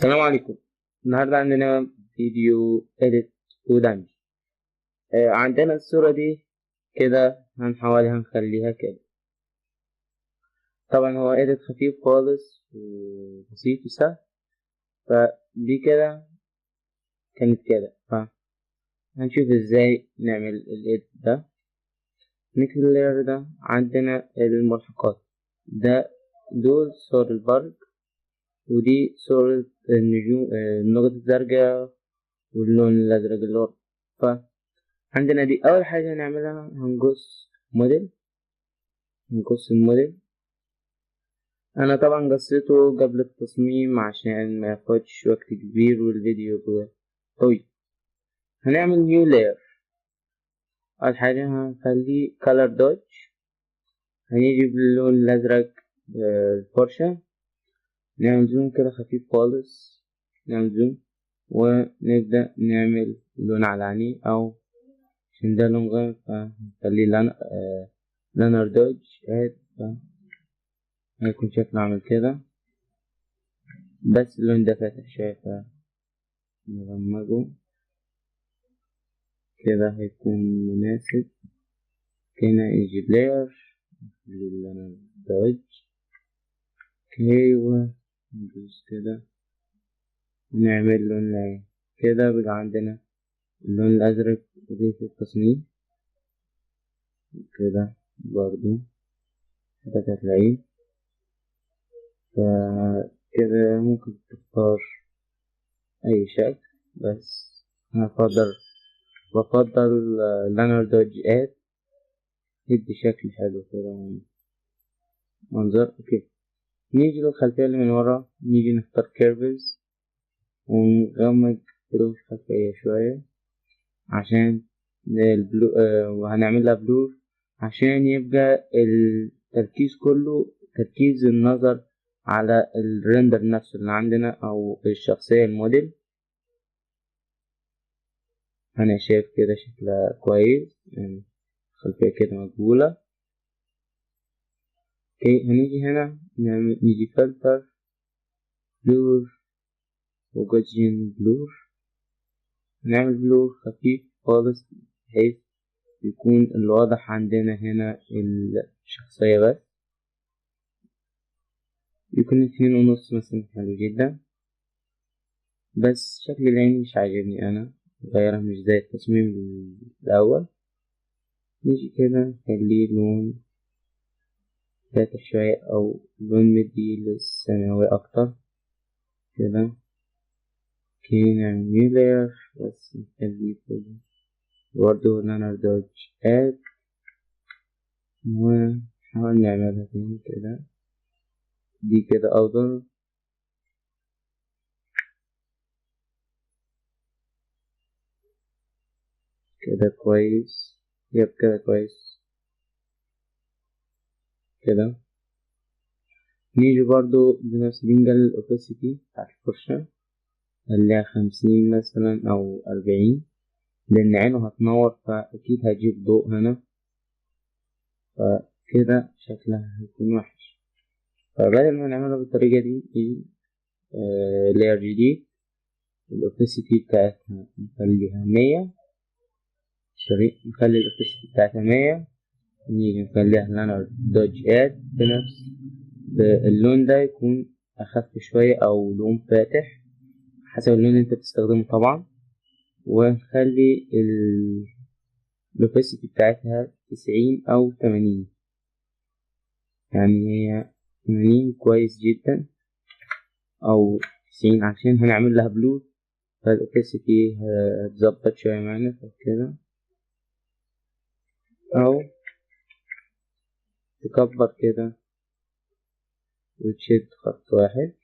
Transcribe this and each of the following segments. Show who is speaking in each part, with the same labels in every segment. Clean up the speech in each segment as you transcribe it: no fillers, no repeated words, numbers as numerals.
Speaker 1: السلام عليكم. النهاردة عندنا فيديو edit ودمج. عندنا الصورة دي كده هنخليها كده. طبعا هو edit خفيف خالص وبسيط وسهل. فدي كده كانت كده، فهنشوف ازاي نعمل الإيديت ده. نكتب اللاير ده. عندنا الملحقات دول صور البرج، ودي صورة النجوم، النقط الزرقاء واللون الأزرق اللي ورا. فعندنا دي أول حاجة هنعملها، هنقص الموديل. أنا طبعا قصيته قبل التصميم عشان ما ياخدش وقت كبير والفيديو يبقى طويل. هنعمل نيو لاير. أول حاجة هنخليه color dodge. هنيجي باللون الأزرق الفرشة، نعمل زوم كده خفيف خالص، نعمل زوم ونبدأ نعمل لون على عينيه، أو عشان ده لون غامق فنخليه لانر دوج اد، هيكون شكله عامل كده، بس اللون ده فاتح شوية فنغمقه كده هيكون مناسب. كده يجي بلاير للانر دوج وندوس كده نعمل لون العين كده. بقى عندنا اللون الأزرق في التصميم كده برضو فتحة العين. فكده ممكن تختار أي شكل، بس أنا بفضل لانر دوج اد، يدي شكل حلو كده منظر. اوكي، نيجي للخلفية اللي من ورا، نيجي نختار كيرفز ونغمق الخلفية شوية عشان البلو، وهنعمل لها بلور عشان يبقى التركيز كله تركيز النظر على الريندر نفسه اللي عندنا أو الشخصية الموديل. أنا شايف كده شكلها كويس، يعني خلفية كده مقبولة. اوكي، هنيجي هنا نيجي فلتر بلور وجوجين بلور، نعمل بلور خفيف خالص بحيث يكون الواضح عندنا هنا الشخصية بس، يكون 2.5 مثلا، حلو جدا. بس شكل العين مش عاجبني، أنا غيرها مش زي التصميم الأول. نيجي كده نخليه لون فاتح شوية أو لون مدي للسماوي أكتر كده. اوكي، نعمل نيو لاير بس نخليه كده برضه لانر دوج اد، ونحاول نعملها تاني كده. دي كده أفضل. كده كويس، كده كويس كده. نيجي برضو بنفس نيجي للأوباسيتي بتاعت الفرشة، خليها 50 مثلا أو 40، لأن عينه هتنور فأكيد هجيب ضوء هنا، فكده شكلها هيكون وحش. فبدل ما نعملها بالطريقة دي لاير جديد، الأوباسيتي بتاعتها نخليها 100، نخلي الأوباسيتي بتاعتها 100. نيجي نخليها لانر دوج اد بنفس اللون ده، يكون أخف شوية أو لون فاتح حسب اللون اللي انت بتستخدمه طبعا. ونخلي الأوباسيتي بتاعتها 90 أو 80، يعني هي 80 كويس جدا أو 90 عشان هنعمل لها بلور، فالأوباسيتي هتظبط شوية معانا كده، أو تكبر كده وتشد خط واحد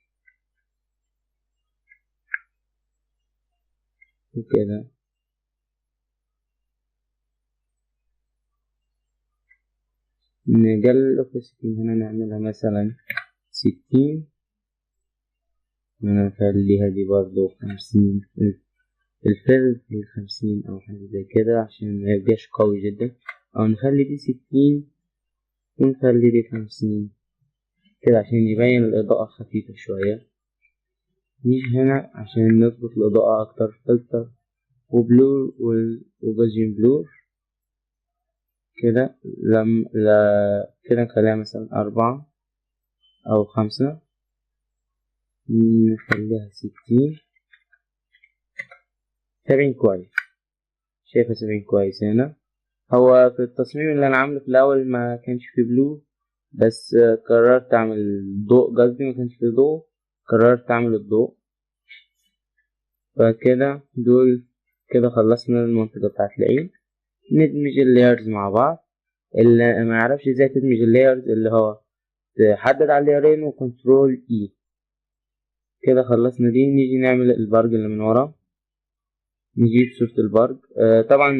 Speaker 1: وكده. نقلل الأوباسيتي هنا نعملها مثلا 60، ونخليها دي برضو 50، الفيل في 50 أو حاجة زي كده عشان ميبقاش قوي جدا، أو نخلي دي 60 ونخلي دي 50 كده عشان يبين الإضاءة خفيفة شوية. نيجي هنا عشان نظبط الإضاءة أكتر، فلتر وبلور وجازيون بلور كده. كده نخليها مثلا 4 أو 5، نخليها 60. 70 كويس، شايفة 70 كويس. هنا هو في التصميم اللي أنا عامله في الأول ما كانش فيه بلور، بس قررت أعمل ضوء، قصدي ما كانش فيه ضوء، قررت أعمل الضوء. فكده دول كده خلصنا المنطقة بتاعت العين. ندمج اللايرز مع بعض. اللي ما يعرفش ازاي تدمج اللايرز، اللي هو تحدد على اللايرين وكنترول اي. كده خلصنا دي. نيجي نعمل البرج اللي من ورا. نجيب صورة البرج. طبعا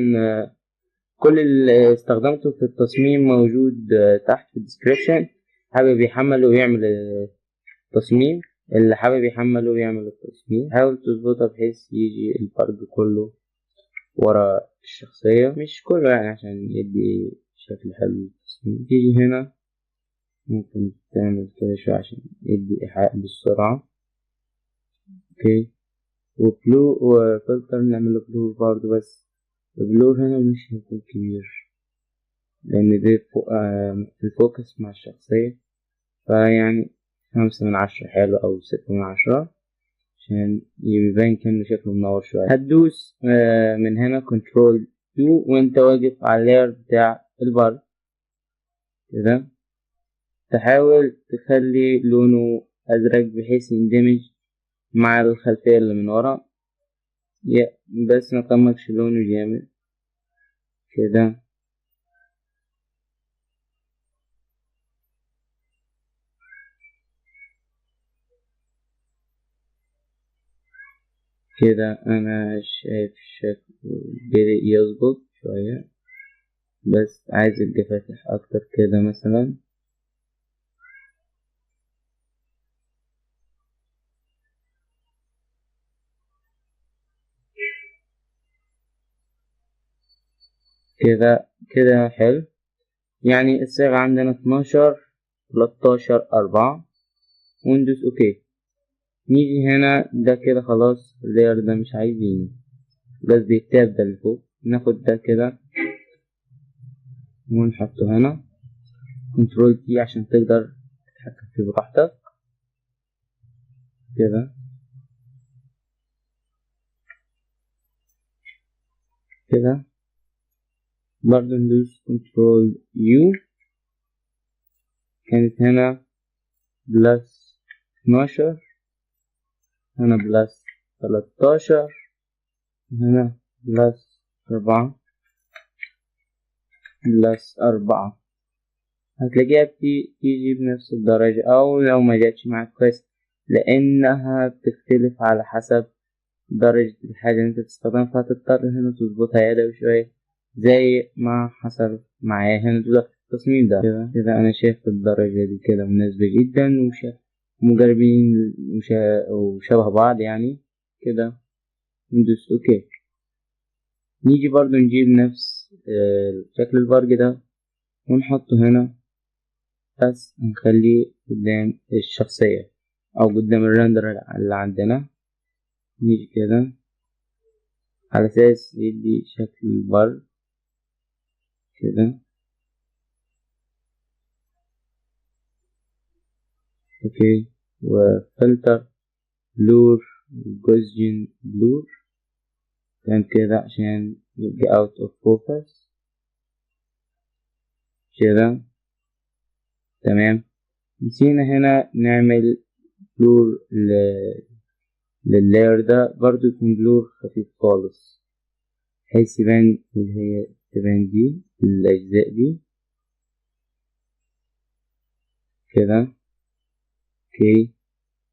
Speaker 1: كل اللي استخدمته في التصميم موجود تحت في الديسكريبشن. حابب يحمله ويعمل التصميم، اللي حابب يحمله ويعمل التصميم. حاول تظبطها بحيث يجي البرج كله ورا الشخصية، مش كله يعني، عشان يدي شكل حلو للتصميم. تيجي هنا ممكن تعمل كده شوية عشان يدي إيحاء بالسرعة. اوكي. وبلو وفلتر نعمله بلو برضه، بس البلو هنا مش هيكون كبير لأن دي الفوكس مع الشخصية. فيعني 5/10 حلو، أو 6/10 عشان يبان كأنه شكله منور شوية. هتدوس من هنا كنترول يو وانت واقف على اللاير بتاع البر كده. تحاول تخلي لونه أزرق بحيث يندمج مع الخلفية اللي من ورا، بس مكملش لونه جامد كده. كده أنا شايف شكله بدأ يظبط شوية، بس عايز يبقى فاتح أكتر كده مثلا. كده حلو. يعني الصيغة عندنا 12 13 4. وندوس اوكي. نيجي هنا ده كده خلاص، اللاير ده مش عايزينه، قصدي التاب ده اللي فوق. ناخد ده كده ونحطه هنا. كنترول تي عشان تقدر تتحكم فيه براحتك كده. كده برضه ندوس كنترول يو. كانت هنا بلس 12، هنا بلس 13، هنا بلس 4 بلس 4. هتلاقيها تيجي بنفس الدرجة، أو لو ما جاتش معاك كويس، لأنها بتختلف على حسب درجة الحاجة اللي انت تستخدمها، فهتضطر هنا تظبطها يدوي شوية زي ما حصل معايا هنا دلوقتي في التصميم ده. كده أنا شايف الدرجة دي كده مناسبة جدا، مقربين وشبه بعض يعني. كده ندوس اوكي. نيجي برضو نجيب نفس شكل البرج ده ونحطه هنا، بس نخليه قدام الشخصية أو قدام الرندر اللي عندنا. نيجي كده على أساس يدي شكل البر كده. اوكي. وفلتر بلور جوزجين بلور كان كده عشان يبقى اوت اوف فوكس كده. تمام. نسينا هنا نعمل بلور لللاير ده، برضو يكون بلور خفيف خالص بحيث يبان اللي هي تبان دي الأجزاء دي كده. اوكي.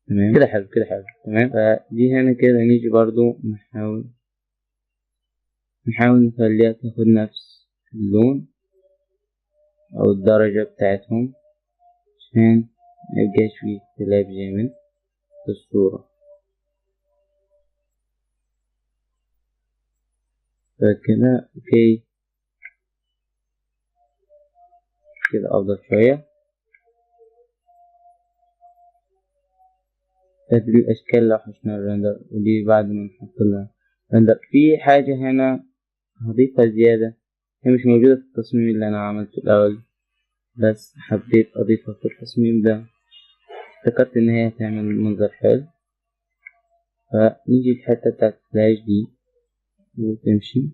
Speaker 1: تمام كده حلو، كده حلو تمام. فدي هنا كده نيجي برضو نحاول نخليها تاخد نفس اللون أو الدرجة بتاعتهم عشان ميبقاش فيه اختلاف جامد في الصورة. فكده اوكي، كده أفضل شوية. تعديل الأشكال لو حشنا الرندر، ودي بعد ما نحط لها رندر. في حاجة هنا هضيفها زيادة، هي مش موجودة في التصميم اللي أنا عملته الأول، بس حبيت أضيفها في التصميم ده، افتكرت إن هي هتعمل منظر حلو. فنيجي الحتة بتاعت الفلاش دي وتمشي.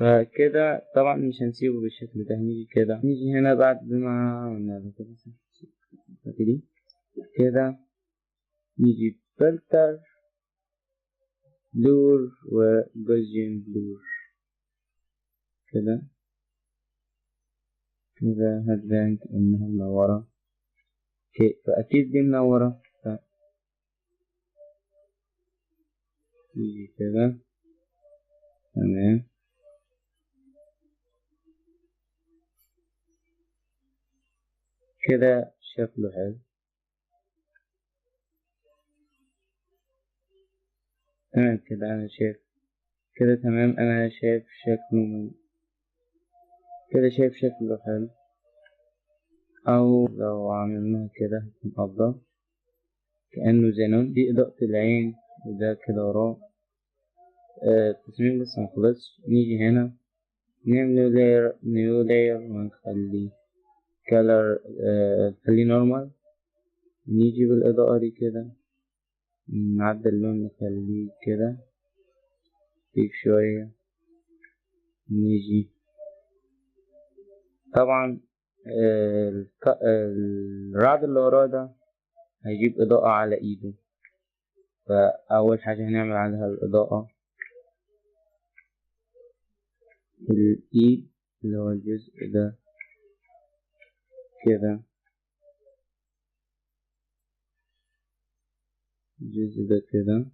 Speaker 1: فكده طبعا مش هنسيبه بالشكل ده، هنيجي كده، نيجي هنا بعد ما عملنا كده كده، نيجي فلتر بلور وجوزيان بلور كده كده، هتبان كأنها منورة. فأكيد دي منورة، نيجي كده تمام كده، شكله حلو تمام كده. أنا شايف كده تمام، أنا شايف شكله كده، شايف شكله حلو. أو لو عملناها كده هتكون أفضل، كأنه زينون. دي إضاءة العين وده كده وراه. التصميم لسه مخلصش. نيجي هنا نعمل نيو لاير ونخلي كالر، نخليه نورمال. نيجي بالإضاءة دي كده، نعدل اللون نخليه كده خفيف شوية. نيجي طبعا الرعد اللي وراه ده هيجيب إضاءة على إيده، فأول حاجة هنعمل عليها الإضاءة الإيد اللي هو الجزء ده كده، الجزء ده كده.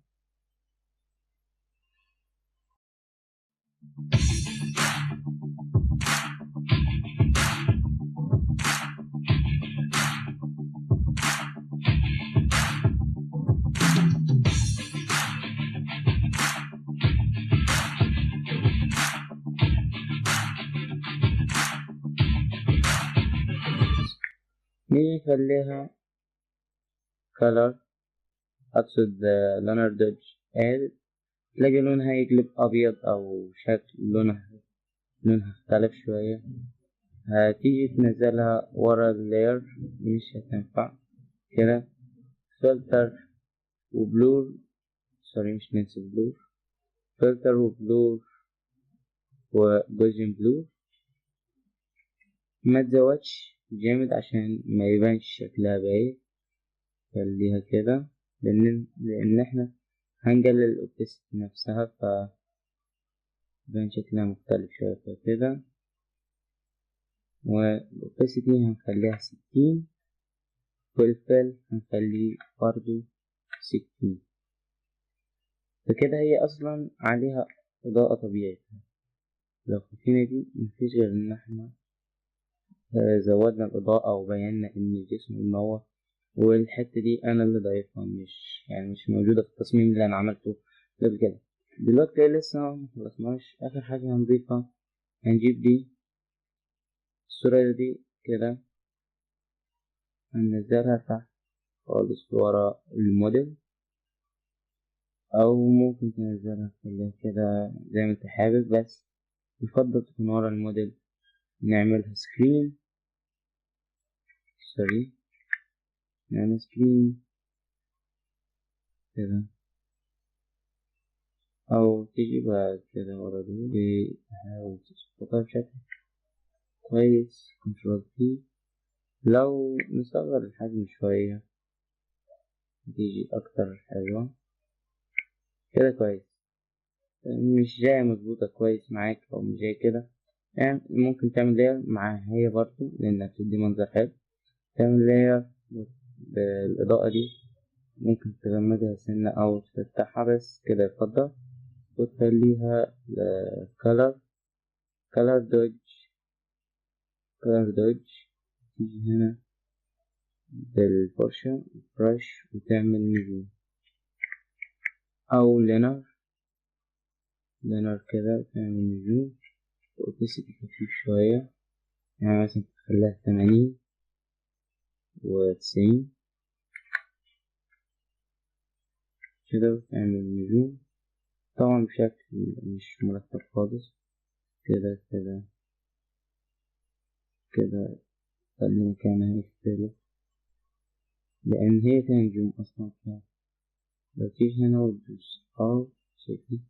Speaker 1: نيجي نخليها color، أقصد لونر دوج اد، تلاقي لونها يقلب أبيض أو شكل لونها اختلف شوية. هتيجي تنزلها ورا اللاير، مش هتنفع كده. فلتر وبلور، سوري مش ننسى بلور، فلتر وبلور وجوزين بلور. ما تزودش جامد عشان ما يبانش شكلها باين، خليها كده، لأن احنا هنقلل الأوبسيتي نفسها، فيبان شكلها مختلف شوية كده. والأوبسيتي هنخليها 60، والفيل هنخليه برضو 60. فكده هي أصلا عليها إضاءة طبيعية. لو خفينا دي مفيش غير إن احنا زودنا الإضاءة وبينا إن الجسم منور. والحتة دي أنا اللي ضايفها، مش موجودة في التصميم اللي أنا عملته قبل كده. دلوقتي لسه مخلصناش. آخر حاجة هنضيفها، هنجيب دي الصورة دي كده، هننزلها تحت خالص ورا الموديل، أو ممكن تنزلها خليها كده زي ما انت حابب، بس يفضل تكون ورا الموديل. نعملها سكرين، سوري، نعمل سكرين كده، أو تجيبها كده ورا دي، تحاول تظبطها بشكل كويس. كنترول بي. لو نصغر الحجم شوية تيجي أكتر حلوة كده، كويس. مش جاية مظبوطة كويس معاك أو مش جاية كده، يعني ممكن تعمل لاير معاها هي برضو لأنها بتدي منظر حلو. تعمل لاير بالإضاءة دي، ممكن تغمقها سنة أو تفتحها، بس كده يفضل. وتخليها كلر دوج. تيجي هنا بالفرشة برش وتعمل نجوم، أو لينر كده تعمل نجوم وتسيب خفيف شوية، يعني مثلا تخليها 80 و90 كده وتعمل نجوم، طبعا بشكل مش مرتب خالص، كده كده كده خلي مكانها يختلف لأن هي فيها نجوم أصلا. لو تيجي هنا وتدوس شايفين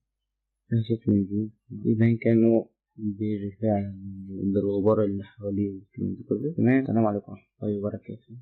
Speaker 1: فيها شكل نجوم، يبان كأنه بيرفع الغبار اللي حواليه والكلام ده كله. تمام. السلام عليكم ورحمة الله وبركاته.